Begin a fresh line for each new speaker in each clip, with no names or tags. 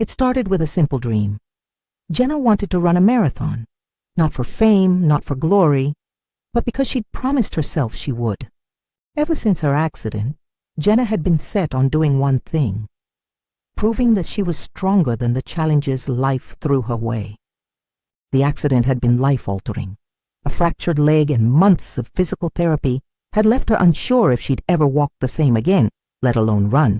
It started with a simple dream. Jenna wanted to run a marathon, not for fame, not for glory, but because she'd promised herself she would. Ever since her accident, Jenna had been set on doing one thing, proving that she was stronger than the challenges life threw her way. The accident had been life-altering. A fractured leg and months of physical therapy had left her unsure if she'd ever walk the same again, let alone run.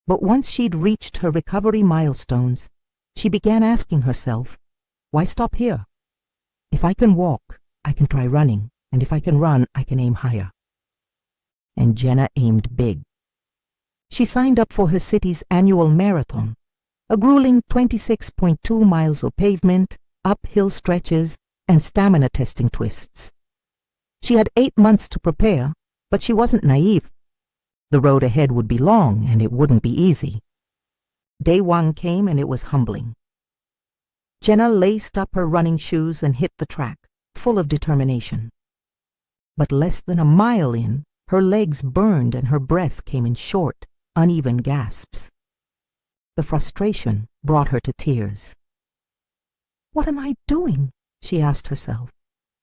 But once she'd reached her recovery milestones, she began asking herself, why stop here? If I can walk, I can try running, and if I can run, I can aim higher. And Jenna aimed big. She signed up for her city's annual marathon, a grueling 26.2 miles of pavement, uphill stretches, and stamina testing twists. She had 8 months to prepare, but she wasn't naive. The road ahead would be long, and it wouldn't be easy. Day one came, and it was humbling. Jenna laced up her running shoes and hit the track, full of determination. But less than a mile in, her legs burned and her breath came in short, uneven gasps. The frustration brought her to tears. What am I doing? She asked herself.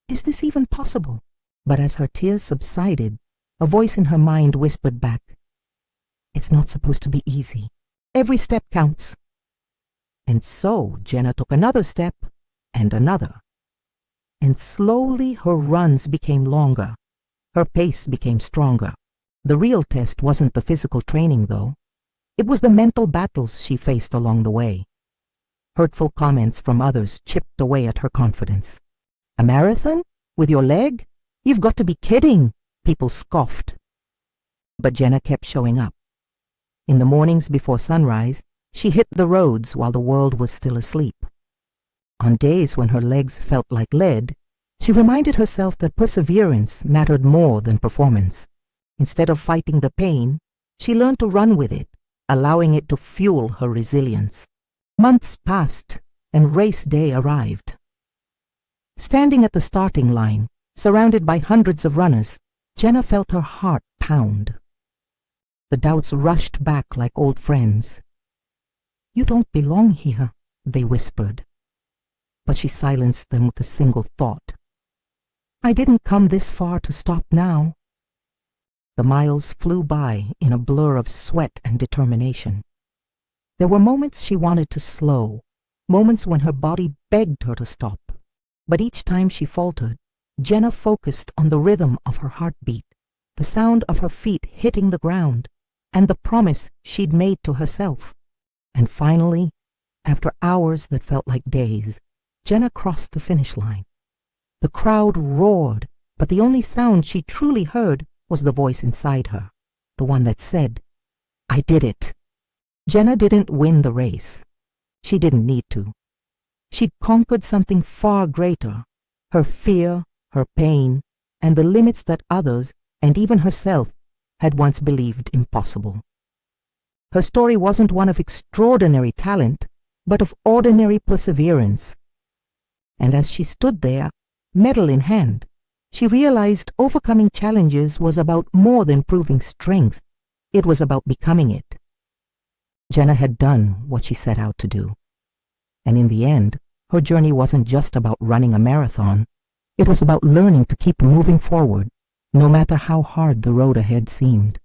Is this even possible? But as her tears subsided, a voice in her mind whispered back, it's not supposed to be easy. Every step counts. And so Jenna took another step and another. And slowly her runs became longer. Her pace became stronger. The real test wasn't the physical training, though. It was the mental battles she faced along the way. Hurtful comments from others chipped away at her confidence. A marathon? With your leg? You've got to be kidding, people scoffed. But Jenna kept showing up. In the mornings before sunrise, she hit the roads while the world was still asleep. On days when her legs felt like lead, she reminded herself that perseverance mattered more than performance. Instead of fighting the pain, she learned to run with it, allowing it to fuel her resilience. Months passed, and race day arrived. Standing at the starting line, surrounded by hundreds of runners, Jenna felt her heart pound. The doubts rushed back like old friends. You don't belong here, they whispered. But she silenced them with a single thought. I didn't come this far to stop now. The miles flew by in a blur of sweat and determination. There were moments she wanted to slow, moments when her body begged her to stop. But each time she faltered, Jenna focused on the rhythm of her heartbeat, the sound of her feet hitting the ground, and the promise she'd made to herself. And finally, after hours that felt like days, Jenna crossed the finish line. The crowd roared, but the only sound she truly heard was the voice inside her, the one that said, I did it. Jenna didn't win the race. She didn't need to. She'd conquered something far greater, her fear, her pain, and the limits that others, and even herself, had once believed impossible. Her story wasn't one of extraordinary talent, but of ordinary perseverance. And as she stood there, medal in hand, she realized overcoming challenges was about more than proving strength. It was about becoming it. Jenna had done what she set out to do. And in the end, her journey wasn't just about running a marathon. It was about learning to keep moving forward, no matter how hard the road ahead seemed.